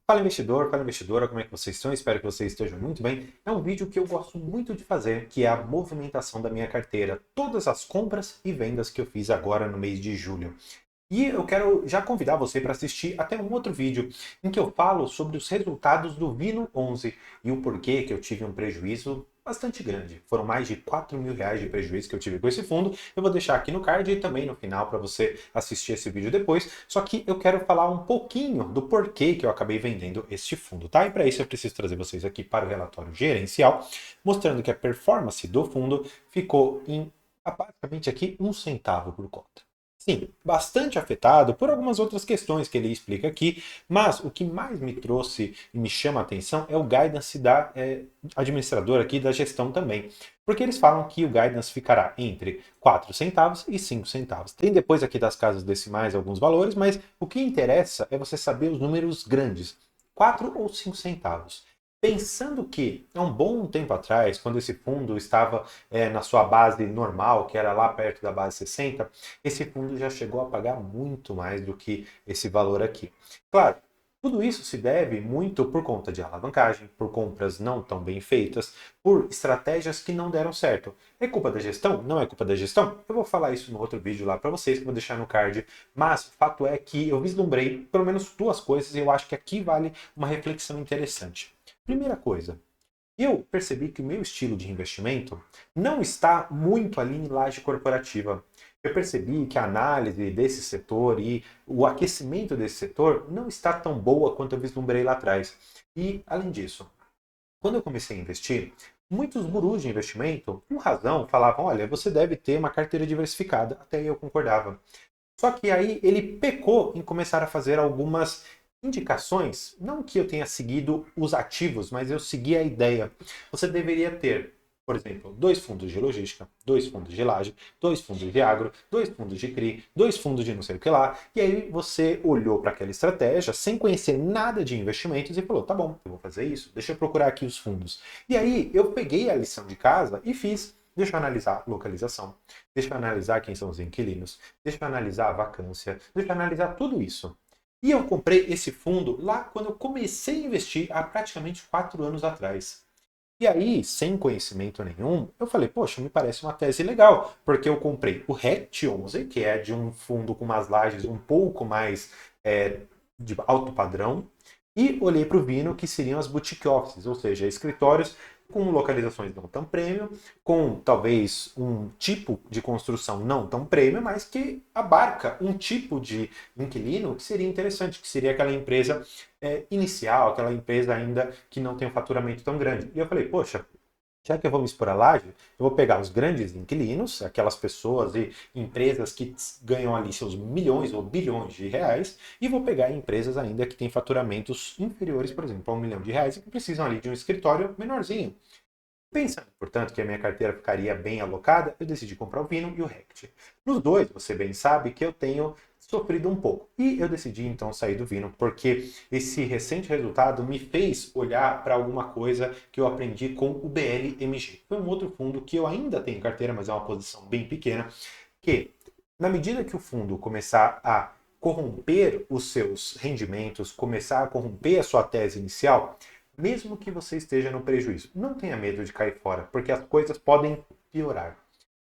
Fala investidor, fala investidora, como é que vocês estão? Espero que vocês estejam muito bem. É um vídeo que eu gosto muito de fazer, que é a movimentação da minha carteira, todas as compras e vendas que eu fiz agora no mês de julho. E eu quero já convidar você para assistir até um outro vídeo em que eu falo sobre os resultados do Vino 11 e o porquê que eu tive um prejuízo bastante grande. Foram mais de R$ 4.000 de prejuízo que eu tive com esse fundo. Eu vou deixar aqui no card e também no final para você assistir esse vídeo depois. Só que eu quero falar um pouquinho do porquê que eu acabei vendendo este fundo, tá? E para isso eu preciso trazer vocês aqui para o relatório gerencial, mostrando que a performance do fundo ficou em basicamente aqui 1 centavo por cota. Sim, bastante afetado por algumas outras questões que ele explica aqui, mas o que mais me trouxe e me chama a atenção é o guidance da administradora aqui da gestão também. Porque eles falam que o guidance ficará entre 4 centavos e 5 centavos. Tem depois aqui das casas decimais alguns valores, mas o que interessa é você saber os números grandes, 4 ou 5 centavos. Pensando que, há um bom tempo atrás, quando esse fundo estava na sua base normal, que era lá perto da base 60, esse fundo já chegou a pagar muito mais do que esse valor aqui. Claro, tudo isso se deve muito por conta de alavancagem, por compras não tão bem feitas, por estratégias que não deram certo. É culpa da gestão? Não é culpa da gestão? Eu vou falar isso no outro vídeo lá para vocês, que eu vou deixar no card. Mas o fato é que eu vislumbrei pelo menos duas coisas e eu acho que aqui vale uma reflexão interessante. Primeira coisa, eu percebi que o meu estilo de investimento não está muito ali em laje corporativa. Eu percebi que a análise desse setor e o aquecimento desse setor não está tão boa quanto eu vislumbrei lá atrás. E, além disso, quando eu comecei a investir, muitos gurus de investimento, com razão, falavam: olha, você deve ter uma carteira diversificada. Até aí eu concordava. Só que aí ele pecou em começar a fazer algumas indicações, não que eu tenha seguido os ativos, mas eu segui a ideia. Você deveria ter, por exemplo, 2 fundos de logística, 2 fundos de laje, 2 fundos de agro, 2 fundos de CRI, 2 fundos de não sei o que lá, e aí você olhou para aquela estratégia sem conhecer nada de investimentos e falou: tá bom, eu vou fazer isso, deixa eu procurar aqui os fundos. E aí eu peguei a lição de casa e fiz. Deixa eu analisar localização, deixa eu analisar quem são os inquilinos, deixa eu analisar a vacância, deixa eu analisar tudo isso. E eu comprei esse fundo lá quando eu comecei a investir há praticamente 4 anos atrás. E aí, sem conhecimento nenhum, eu falei: poxa, me parece uma tese legal, porque eu comprei o RECT 11, que é de um fundo com umas lajes um pouco mais de alto padrão, e olhei para o Vino, que seriam as boutique offices, ou seja, escritórios com localizações não tão premium, com talvez um tipo de construção não tão premium, mas que abarca um tipo de inquilino que seria interessante, que seria aquela empresa inicial, aquela empresa ainda que não tem um faturamento tão grande. E eu falei: poxa, já que eu vou me expor à laje, eu vou pegar os grandes inquilinos, aquelas pessoas e empresas que ganham ali seus milhões ou bilhões de reais, e vou pegar empresas ainda que têm faturamentos inferiores, por exemplo, a R$ 1 milhão e que precisam ali de um escritório menorzinho. Pensando, portanto, que a minha carteira ficaria bem alocada, eu decidi comprar o Vino e o Rect. Nos dois, você bem sabe que eu tenho sofrido um pouco. E eu decidi então sair do Vino, porque esse recente resultado me fez olhar para alguma coisa que eu aprendi com o BLMG. Foi um outro fundo que eu ainda tenho em carteira, mas é uma posição bem pequena, que na medida que o fundo começar a corromper os seus rendimentos, começar a corromper a sua tese inicial, mesmo que você esteja no prejuízo, não tenha medo de cair fora, porque as coisas podem piorar.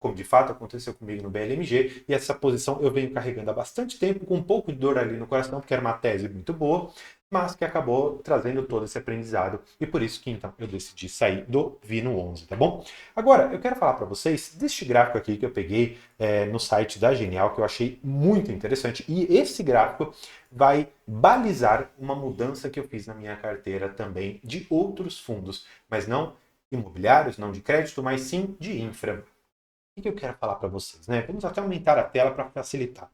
Como de fato aconteceu comigo no BLMG, e essa posição eu venho carregando há bastante tempo, com um pouco de dor ali no coração, porque era uma tese muito boa, mas que acabou trazendo todo esse aprendizado, e por isso que então eu decidi sair do Vino 11, tá bom? Agora, eu quero falar para vocês deste gráfico aqui que eu peguei no site da Genial, que eu achei muito interessante, e esse gráfico vai balizar uma mudança que eu fiz na minha carteira também de outros fundos, mas não imobiliários, não de crédito, mas sim de infra. O que eu quero falar para vocês, né? Vamos até aumentar a tela para facilitar.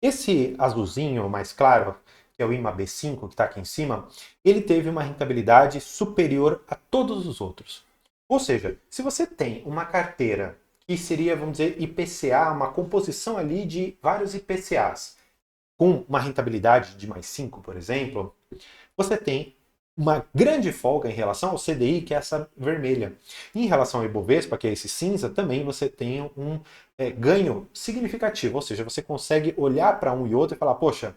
Esse azulzinho mais claro, que é o IMA B5, que está aqui em cima, ele teve uma rentabilidade superior a todos os outros. Ou seja, se você tem uma carteira que seria, vamos dizer, IPCA, uma composição ali de vários IPCAs, com uma rentabilidade de mais 5, por exemplo, você tem uma grande folga em relação ao CDI, que é essa vermelha. Em relação ao Ibovespa, que é esse cinza, também você tem um ganho significativo, ou seja, você consegue olhar para um e outro e falar: poxa,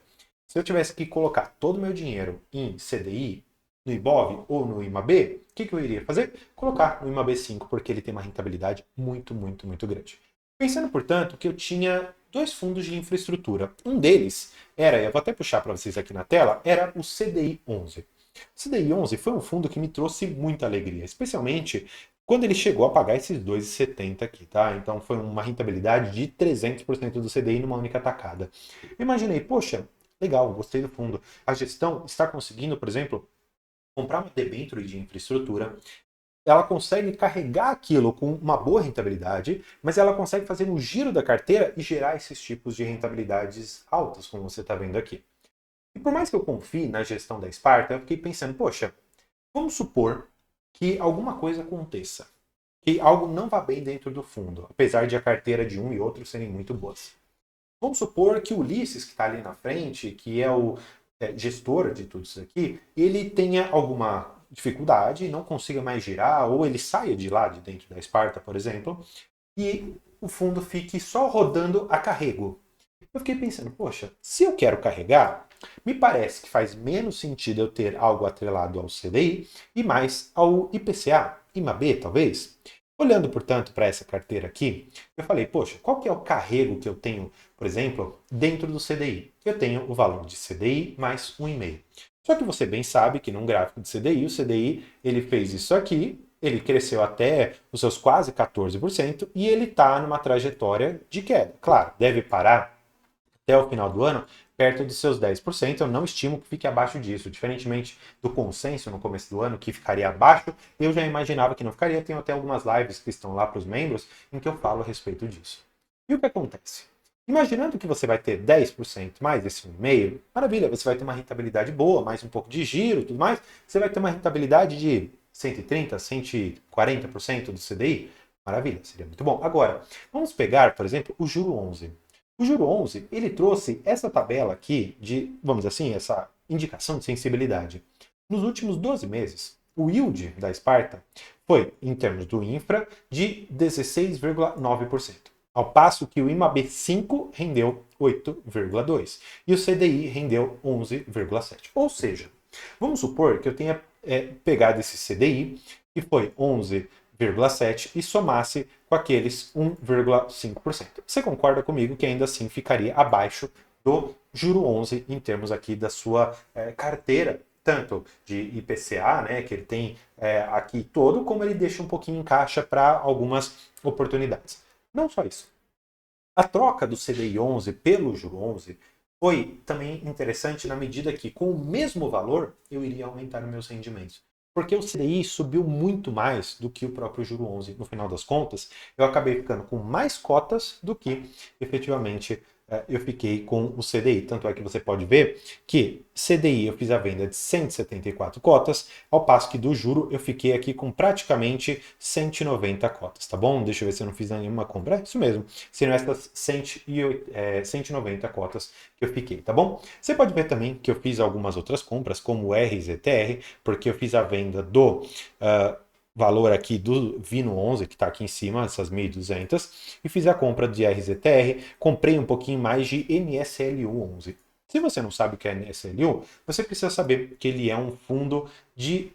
Se eu tivesse que colocar todo o meu dinheiro em CDI, no IBOV ou no IMAB, o que eu iria fazer? Colocar no IMAB 5, porque ele tem uma rentabilidade muito, muito, muito grande. Pensando, portanto, que eu tinha dois fundos de infraestrutura. Um deles era, eu vou até puxar para vocês aqui na tela, era o CDI 11. O CDI 11 foi um fundo que me trouxe muita alegria, especialmente quando ele chegou a pagar esses 2,70 aqui, tá? Então foi uma rentabilidade de 300% do CDI numa única tacada. Imaginei, poxa, legal, gostei do fundo. A gestão está conseguindo, por exemplo, comprar uma debênture de infraestrutura, ela consegue carregar aquilo com uma boa rentabilidade, mas ela consegue fazer um giro da carteira e gerar esses tipos de rentabilidades altas, como você está vendo aqui. E por mais que eu confie na gestão da Sparta, eu fiquei pensando, poxa, vamos supor que alguma coisa aconteça, que algo não vá bem dentro do fundo, apesar de a carteira de um e outro serem muito boas. Vamos supor que o Ulisses, que está ali na frente, que é o gestor de tudo isso aqui, ele tenha alguma dificuldade, não consiga mais girar, ou ele saia de lá, de dentro da Sparta, por exemplo, e o fundo fique só rodando a carrego. Eu fiquei pensando, poxa, se eu quero carregar, me parece que faz menos sentido eu ter algo atrelado ao CDI e mais ao IPCA, IMAB talvez. Olhando, portanto, para essa carteira aqui, eu falei, poxa, qual que é o carrego que eu tenho, por exemplo, dentro do CDI? Eu tenho o valor de CDI mais 1,5. Só que você bem sabe que num gráfico de CDI, o CDI ele fez isso aqui, ele cresceu até os seus quase 14% e ele está numa trajetória de queda. Claro, deve parar até o final do ano perto dos seus 10%. Eu não estimo que fique abaixo disso. Diferentemente do consenso no começo do ano, que ficaria abaixo, eu já imaginava que não ficaria. Tenho até algumas lives que estão lá para os membros em que eu falo a respeito disso. E o que acontece? Imaginando que você vai ter 10% mais esse 1,5, maravilha, você vai ter uma rentabilidade boa, mais um pouco de giro e tudo mais, você vai ter uma rentabilidade de 130%, 140% do CDI, maravilha, seria muito bom. Agora, vamos pegar, por exemplo, o juro 11. O juro 11, ele trouxe essa tabela aqui de, vamos dizer assim, essa indicação de sensibilidade. Nos últimos 12 meses, o yield da Sparta foi, em termos do infra, de 16,9%. Ao passo que o IMAB 5 rendeu 8,2% e o CDI rendeu 11,7%. Ou seja, vamos supor que eu tenha pegado esse CDI, que foi 11,7%, e somasse com aqueles 1,5%. Você concorda comigo que ainda assim ficaria abaixo do juro 11 em termos aqui da sua carteira, tanto de IPCA, né, que ele tem aqui todo, como ele deixa um pouquinho em caixa para algumas oportunidades. Não só isso. A troca do CDI 11 pelo juro 11 foi também interessante na medida que, com o mesmo valor, eu iria aumentar os meus rendimentos. Porque o CDI subiu muito mais do que o próprio juro 11. No final das contas, eu acabei ficando com mais cotas do que efetivamente eu fiquei com o CDI. Tanto é que você pode ver que CDI eu fiz a venda de 174 cotas, ao passo que do juro eu fiquei aqui com praticamente 190 cotas, tá bom? Deixa eu ver se eu não fiz nenhuma compra. É isso mesmo, seriam essas 190 cotas que eu fiquei, tá bom? Você pode ver também que eu fiz algumas outras compras, como o RZTR, porque eu fiz a venda do valor aqui do Vino 11, que está aqui em cima, essas 1.200, e fiz a compra de RZTR, comprei um pouquinho mais de NSLU 11. Se você não sabe o que é NSLU, você precisa saber que ele é um fundo de,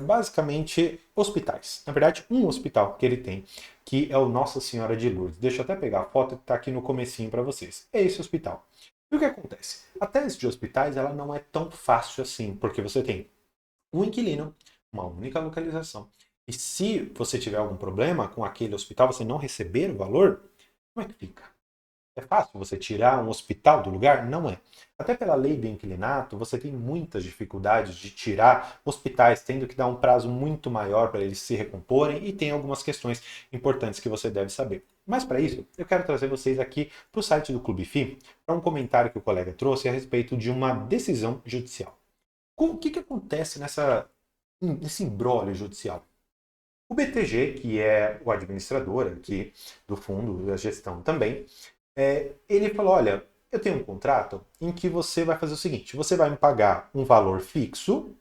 basicamente, hospitais. Na verdade, um hospital que ele tem, que é o Nossa Senhora de Lourdes. Deixa eu até pegar a foto que está aqui no comecinho para vocês. É esse hospital. E o que acontece? A tese de hospitais ela não é tão fácil assim, porque você tem um inquilino, uma única localização. E se você tiver algum problema com aquele hospital, você não receber o valor, como é que fica? É fácil você tirar um hospital do lugar? Não é. Até pela lei do inquilinato, você tem muitas dificuldades de tirar hospitais, tendo que dar um prazo muito maior para eles se recomporem, e tem algumas questões importantes que você deve saber. Mas para isso, eu quero trazer vocês aqui para o site do Clube FI, para um comentário que o colega trouxe a respeito de uma decisão judicial. O que acontece nesse imbróglio judicial? O BTG, que é o administrador aqui do fundo, da gestão também, ele falou, olha, eu tenho um contrato em que você vai fazer o seguinte, você vai me pagar um valor fixo,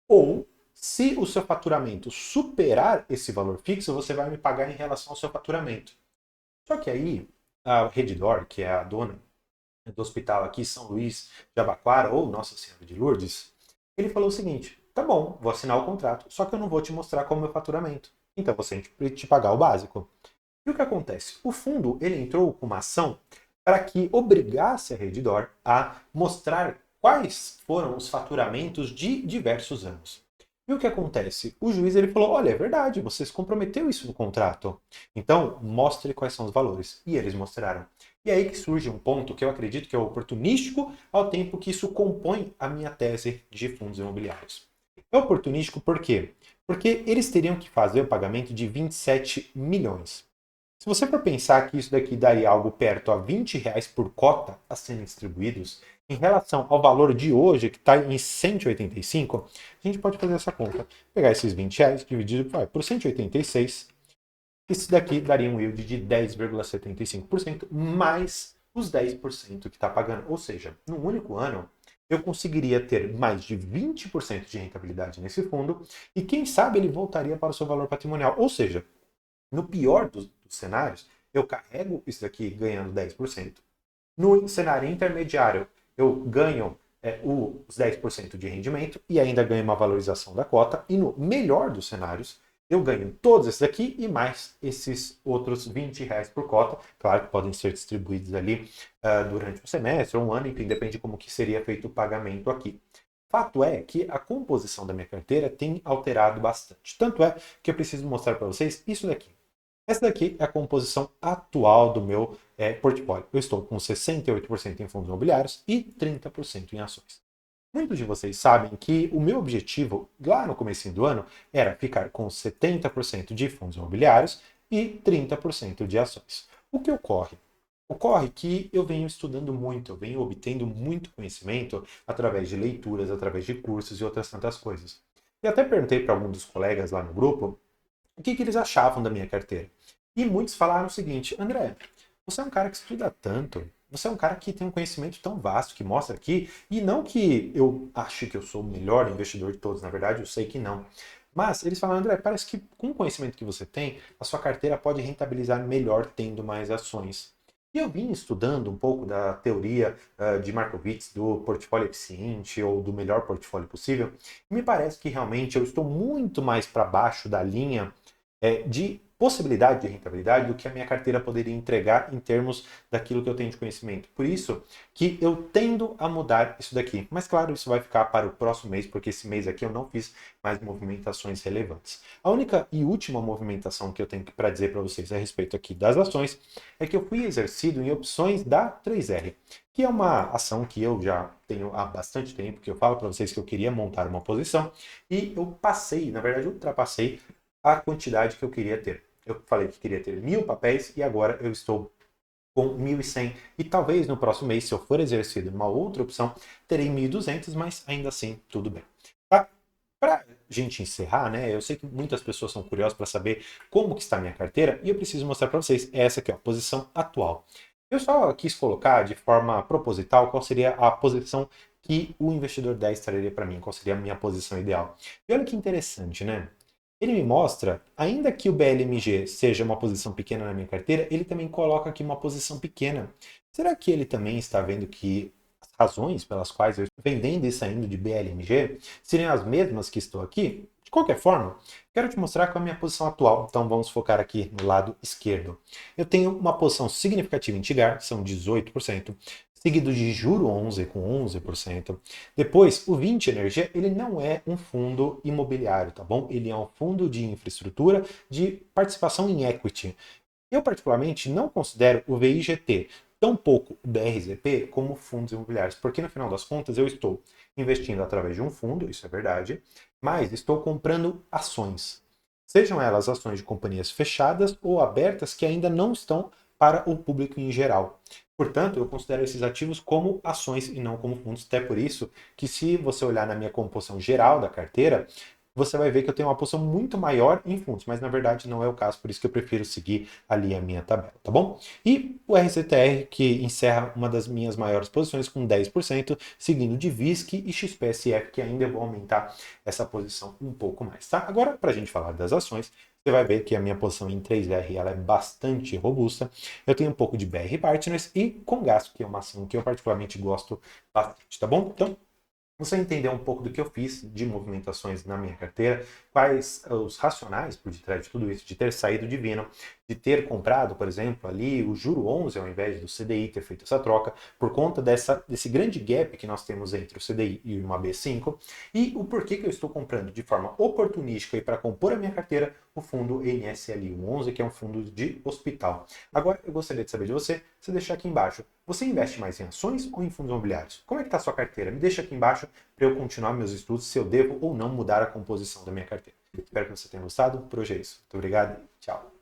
ou se o seu faturamento superar esse valor fixo, você vai me pagar em relação ao seu faturamento. Só que aí, a Redditor, que é a dona do hospital aqui, São Luís de Abaquara, ou Nossa Senhora de Lourdes, ele falou o seguinte: tá bom, vou assinar o contrato, só que eu não vou te mostrar qual é o meu faturamento. Então você tem que te pagar o básico. E o que acontece? O fundo ele entrou com uma ação para que obrigasse a Redditor a mostrar quais foram os faturamentos de diversos anos. E o que acontece? O juiz ele falou: olha, é verdade, você se comprometeu isso no contrato. Então, mostre quais são os valores. E eles mostraram. E é aí que surge um ponto que eu acredito que é oportunístico, ao tempo que isso compõe a minha tese de fundos imobiliários. É oportunístico por quê? Porque eles teriam que fazer o pagamento de 27 milhões. Se você for pensar que isso daqui daria algo perto a R$ 20 por cota a serem distribuídos, em relação ao valor de hoje, que está em 185, a gente pode fazer essa conta. Pegar esses R$ 20 dividido por 186, isso daqui daria um yield de 10,75%, mais os 10% que está pagando. Ou seja, num único ano, eu conseguiria ter mais de 20% de rentabilidade nesse fundo e quem sabe ele voltaria para o seu valor patrimonial. Ou seja, no pior dos cenários, eu carrego isso daqui ganhando 10%. No cenário intermediário, eu ganho os 10% de rendimento e ainda ganho uma valorização da cota. E no melhor dos cenários, eu ganho todos esses aqui e mais esses outros R$ 20 por cota. Claro que podem ser distribuídos ali durante um semestre ou um ano, enfim, depende de como que seria feito o pagamento aqui. Fato é que a composição da minha carteira tem alterado bastante. Tanto é que eu preciso mostrar para vocês isso daqui. Essa daqui é a composição atual do meu portfólio. Eu estou com 68% em fundos imobiliários e 30% em ações. Muitos de vocês sabem que o meu objetivo, lá no começo do ano, era ficar com 70% de fundos imobiliários e 30% de ações. O que ocorre? Ocorre que eu venho estudando muito, eu venho obtendo muito conhecimento através de leituras, através de cursos e outras tantas coisas. E até perguntei para alguns dos colegas lá no grupo o que eles achavam da minha carteira. E muitos falaram o seguinte: André, você é um cara que estuda tanto, você é um cara que tem um conhecimento tão vasto que mostra aqui, e não que eu ache que eu sou o melhor investidor de todos, na verdade eu sei que não. Mas eles falaram: André, parece que com o conhecimento que você tem, a sua carteira pode rentabilizar melhor tendo mais ações. E eu vim estudando um pouco da teoria de Markowitz do portfólio eficiente ou do melhor portfólio possível, e me parece que realmente eu estou muito mais para baixo da linha de possibilidade de rentabilidade do que a minha carteira poderia entregar em termos daquilo que eu tenho de conhecimento. Por isso que eu tendo a mudar isso daqui. Mas claro, isso vai ficar para o próximo mês, porque esse mês aqui eu não fiz mais movimentações relevantes. A única e última movimentação que eu tenho para dizer para vocês a respeito aqui das ações é que eu fui exercido em opções da 3R, que é uma ação que eu já tenho há bastante tempo, que eu falo para vocês que eu queria montar uma posição e eu passei, na verdade ultrapassei a quantidade que eu queria ter. Eu falei que queria ter 1.000 papéis e agora eu estou com 1.100. E talvez no próximo mês, se eu for exercido numa outra opção, terei 1.200, mas ainda assim, tudo bem. Tá? Para gente encerrar, né? Eu sei que muitas pessoas são curiosas para saber como que está a minha carteira e eu preciso mostrar para vocês essa aqui, ó, a posição atual. Eu só quis colocar de forma proposital qual seria a posição que o investidor 10 traria para mim, qual seria a minha posição ideal. E olha que interessante, né? Ele me mostra, ainda que o BLMG seja uma posição pequena na minha carteira, ele também coloca aqui uma posição pequena. Será que ele também está vendo que as razões pelas quais eu estou vendendo e saindo de BLMG seriam as mesmas que estou aqui? De qualquer forma, quero te mostrar qual é a minha posição atual, então vamos focar aqui no lado esquerdo. Eu tenho uma posição significativa em Tigar, são 18%, seguido de Juro 11 com 11%. Depois, o 20 Energia, ele não é um fundo imobiliário, tá bom? Ele é um fundo de infraestrutura de participação em equity. Eu, particularmente, não considero o VIGT, tampouco o BRZP, como fundos imobiliários, porque no final das contas eu estou investindo através de um fundo, isso é verdade, mas estou comprando ações. Sejam elas ações de companhias fechadas ou abertas que ainda não estão para o público em geral. Portanto, eu considero esses ativos como ações e não como fundos. Até por isso que, se você olhar na minha composição geral da carteira, você vai ver que eu tenho uma posição muito maior em fundos, mas na verdade não é o caso, por isso que eu prefiro seguir ali a minha tabela, tá bom? E o RCTR, que encerra uma das minhas maiores posições com 10%, seguindo de VISC e XPSF, que ainda eu vou aumentar essa posição um pouco mais, tá? Agora, para a gente falar das ações, você vai ver que a minha posição em 3R ela é bastante robusta. Eu tenho um pouco de BR Partners e Congasco, que é uma ação que eu particularmente gosto bastante, tá bom? Então, você entender um pouco do que eu fiz de movimentações na minha carteira, quais os racionais por detrás de tudo isso, de ter saído de Vino, de ter comprado, por exemplo, ali o juro 11 ao invés do CDI, ter feito essa troca, por conta desse grande gap que nós temos entre o CDI e o AB5, e o porquê que eu estou comprando de forma oportunística e para compor a minha carteira o fundo NSLU11, que é um fundo de hospital. Agora, eu gostaria de saber de você, se deixar aqui embaixo, você investe mais em ações ou em fundos imobiliários? Como é que está a sua carteira? Me deixa aqui embaixo para eu continuar meus estudos, se eu devo ou não mudar a composição da minha carteira. Espero que você tenha gostado. Por hoje é isso. Muito obrigado e tchau.